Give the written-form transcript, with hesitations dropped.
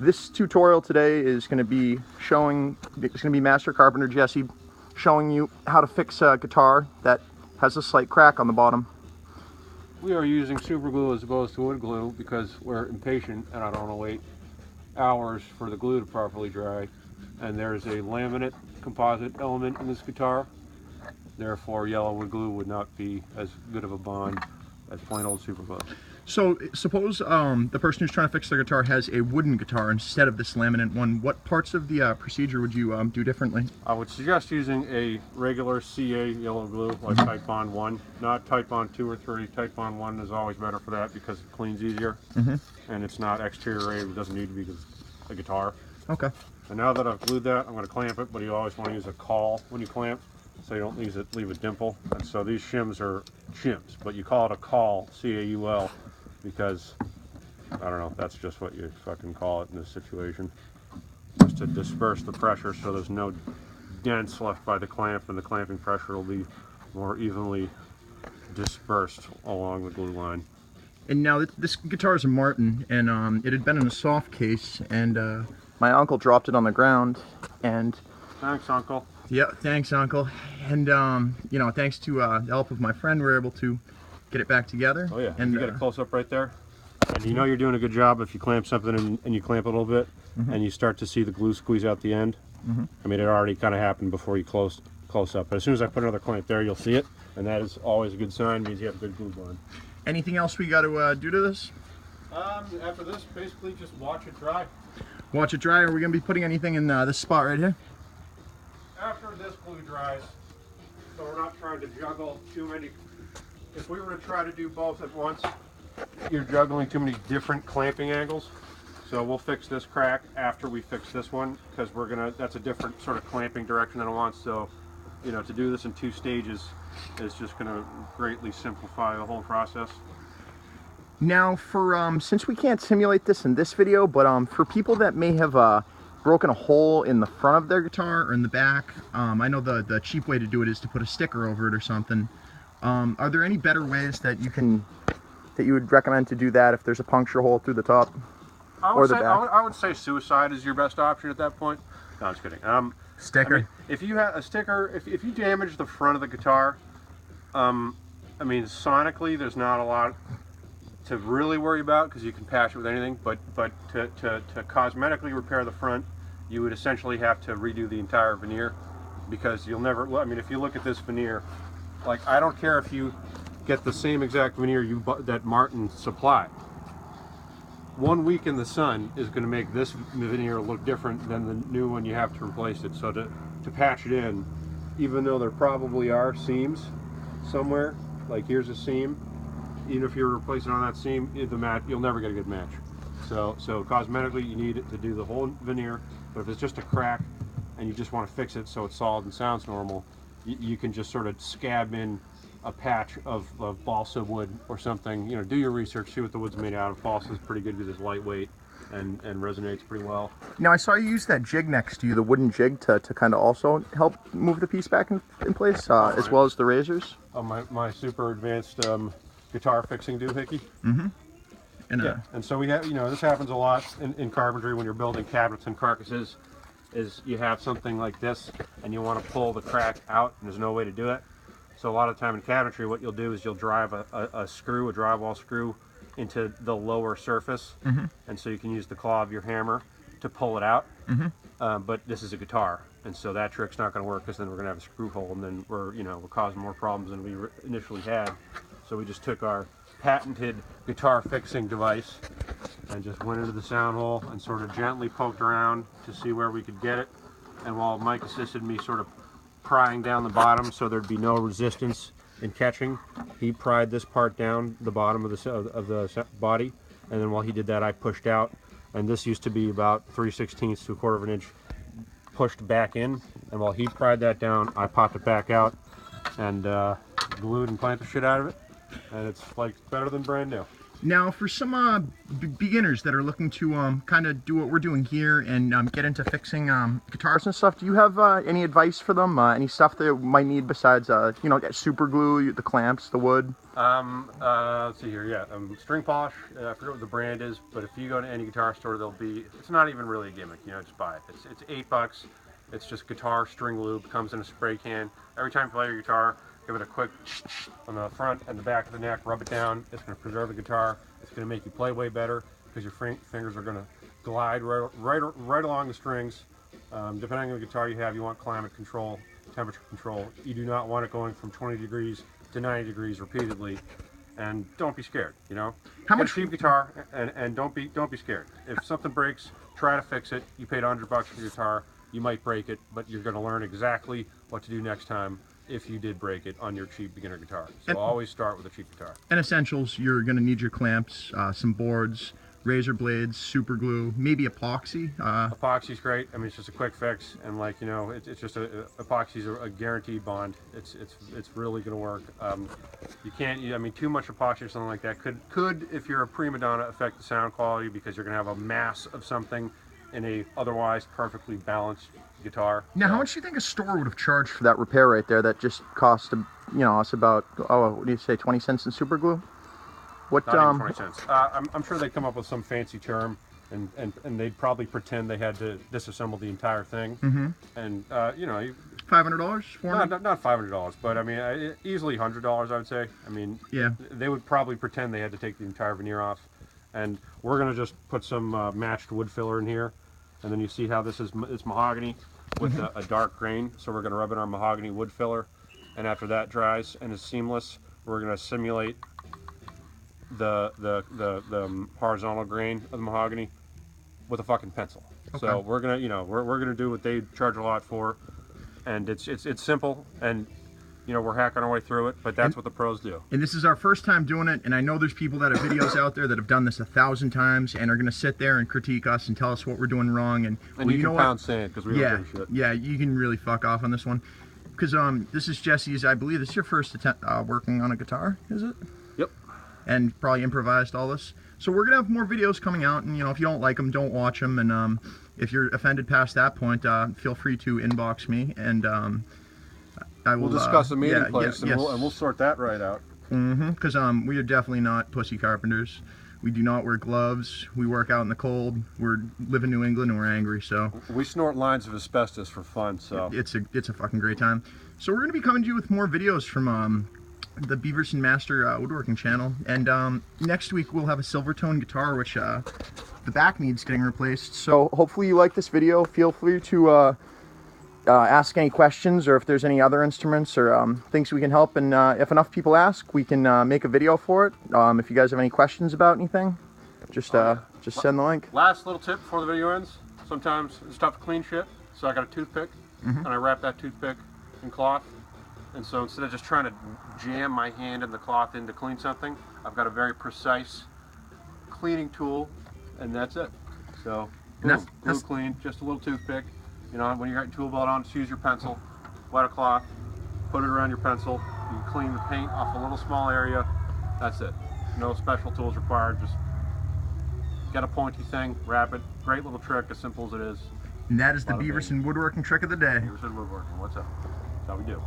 This tutorial today is going to be Master Carpenter Jesse showing you how to fix a guitar that has a slight crack on the bottom. We are using super glue as opposed to wood glue because we're impatient and I don't want to wait hours for the glue to properly dry. And there's a laminate composite element in this guitar. Therefore, yellow wood glue would not be as good of a bond as plain old super glue. So suppose the person who's trying to fix their guitar has a wooden guitar instead of this laminate one. What parts of the procedure would you do differently? I would suggest using a regular CA yellow glue like Type Bond 1, not Type Bond 2 or 3. Type Bond 1 is always better for that because it cleans easier and it's not exterior rated. It doesn't need to be a guitar. Okay. And now that I've glued that, I'm going to clamp it, but you always want to use a caul when you clamp so you don't leave a dimple. And so these shims are shims, but you call it a caul, C-A-U-L, because, I don't know, that's just what you fucking call it in this situation. Just to disperse the pressure so there's no dents left by the clamp, and the clamping pressure will be more evenly dispersed along the glue line. And now this guitar is a Martin, and it had been in a soft case, and my uncle dropped it on the ground, and... Thanks, Uncle. Yeah, thanks, Uncle. And, you know, thanks to the help of my friend, we were able to get it back together. Oh yeah, and you get a close-up right there. And you know you're doing a good job if you clamp something and you clamp it a little bit, and you start to see the glue squeeze out the end. I mean, it already kind of happened before you close up. But as soon as I put another clamp there, you'll see it. And that is always a good sign, means you have a good glue bond. Anything else we got to do to this? After this, basically just watch it dry. Watch it dry. Are we going to be putting anything in this spot right here? After this glue dries, so we're not trying to juggle too many. If we were to try to do both at once, you're juggling too many different clamping angles. So we'll fix this crack after we fix this one, because that's a different sort of clamping direction than I want. So, you know, to do this in 2 stages is just gonna greatly simplify the whole process. Now, for since we can't simulate this in this video, but for people that may have broken a hole in the front of their guitar or in the back, I know the cheap way to do it is to put a sticker over it or something. Are there any better ways that you would recommend to do that if there's a puncture hole through the top or the back? I would say suicide is your best option at that point. No, I'm just kidding. Sticker. I mean, if you have a sticker, if you damage the front of the guitar, I mean, sonically, there's not a lot to really worry about because you can patch it with anything. But to cosmetically repair the front, you would essentially have to redo the entire veneer, because you'll never. I mean, if you look at this veneer, like, I don't care if you get the same exact veneer that Martin supplied. 1 week in the sun is going to make this veneer look different than the new one you have to replace it. So to patch it in, even though there probably are seams somewhere, like here's a seam, even if you're replacing on that seam, you'll never get a good match. So cosmetically, you need it to do the whole veneer. But if it's just a crack and you just want to fix it so it's solid and sounds normal, you can just sort of scab in a patch of balsa wood or something. You know, do your research, see what the wood's made out of. Balsa is pretty good because it's lightweight and resonates pretty well. Now, I saw you use that jig next to you, the wooden jig, to kind of also help move the piece back in place, as well as the razors. Oh, my super advanced guitar fixing doohickey. And so we have, you know, this happens a lot in carpentry when you're building cabinets and carcasses, is you have something like this and you want to pull the crack out and there's no way to do it. So a lot of time in cabinetry, what you'll do is you'll drive a drywall screw into the lower surface, and so you can use the claw of your hammer to pull it out. But this is a guitar, and so that trick's not going to work, because then we're going to have a screw hole, and then we're causing more problems than we initially had. So we just took our patented guitar fixing device and just went into the sound hole and sort of gently poked around to see where we could get it. And while Mike assisted me sort of prying down the bottom so there'd be no resistance in catching, he pried this part down the bottom of the body, and then while he did that, I pushed out. And this used to be about 3/16 to 1/4 of an inch pushed back in, and while he pried that down, I popped it back out and glued and clamped the shit out of it, and it's like better than brand new. Now, for some beginners that are looking to kind of do what we're doing here and get into fixing guitars and stuff, do you have any advice for them? Any stuff they might need besides, you know, super glue, the clamps, the wood? Let's see here. Yeah, string polish. I forget what the brand is, but if you go to any guitar store, there'll be. It's not even really a gimmick. You know, just buy it. It's $8. It's just guitar string lube. Comes in a spray can. Every time you play your guitar, give it a quick on the front and the back of the neck, rub it down. It's going to preserve the guitar. It's going to make you play way better because your fingers are going to glide right along the strings. Depending on the guitar you have, you want climate control, temperature control. You do not want it going from 20 degrees to 90 degrees repeatedly. And don't be scared, you know? How much? Get a cheap guitar and don't be scared. If something breaks, try to fix it. You paid $100 for your guitar. You might break it, but you're going to learn exactly what to do next time if you did break it on your cheap beginner guitar. So always start with a cheap guitar. And essentials, you're going to need your clamps, some boards, razor blades, super glue, maybe epoxy. Epoxy's great. I mean, it's just a quick fix, and like, you know, it's just epoxy's a guaranteed bond. It's really going to work. You can't. I mean, too much epoxy or something like that could, if you're a prima donna, affect the sound quality because you're going to have a mass of something in a otherwise perfectly balanced guitar. Now, how much do you think a store would have charged for that repair right there? That just cost, you know, us about, oh, what do you say, 20 cents in super glue? What? Not even 20 cents. I'm sure they'd come up with some fancy term, and they'd probably pretend they had to disassemble the entire thing. Mm-hmm. And you know, $500, $400? Not $500, but I mean, easily $100. I would say. I mean, yeah, they would probably pretend they had to take the entire veneer off. And we're gonna just put some matched wood filler in here, and then you see how this is. It's mahogany with a dark grain. So we're gonna rub in our mahogany wood filler, and after that dries and is seamless, we're gonna simulate the horizontal grain of the mahogany with a fucking pencil. Okay. So we're gonna, you know, we're gonna do what they charge a lot for, and it's simple, and you know, we're hacking our way through it, but that's what the pros do. And this is our first time doing it, and I know there's people that have videos out there that have done this 1,000 times and are gonna sit there and critique us and tell us what we're doing wrong. And well, you can pound sand because we don't do shit. Yeah, you can really fuck off on this one, because this is Jesse's. I believe this is your first attempt working on a guitar, is it? Yep. And probably improvised all this. So we're gonna have more videos coming out, and you know, if you don't like them, don't watch them. And if you're offended past that point, feel free to inbox me, and we'll discuss a meeting place, and we'll sort that right out. Mm-hmm. Because we are definitely not pussy carpenters. We do not wear gloves. We work out in the cold. We live in New England, and we're angry. So we snort lines of asbestos for fun. So it's a fucking great time. So we're gonna be coming to you with more videos from the Beaverson Master Woodworking channel, and next week we'll have a Silvertone guitar, which the back needs getting replaced. So hopefully you like this video. Feel free to ask any questions, or if there's any other instruments or things we can help, and if enough people ask, we can make a video for it. If you guys have any questions about anything, just send the link. Last little tip before the video ends: sometimes it's tough to clean shit, so I got a toothpick, and I wrap that toothpick in cloth. And so instead of just trying to jam my hand in the cloth in to clean something, I've got a very precise cleaning tool, and that's it. So boom, glue clean, just a little toothpick. You know, when you got your tool belt on, just use your pencil, wet a cloth, put it around your pencil. You can clean the paint off a little small area. That's it. No special tools required. Just get a pointy thing, wrap it. Great little trick, as simple as it is. And that is the Beaverson Woodworking trick of the day. Beaverson Woodworking. What's up? That's how we do.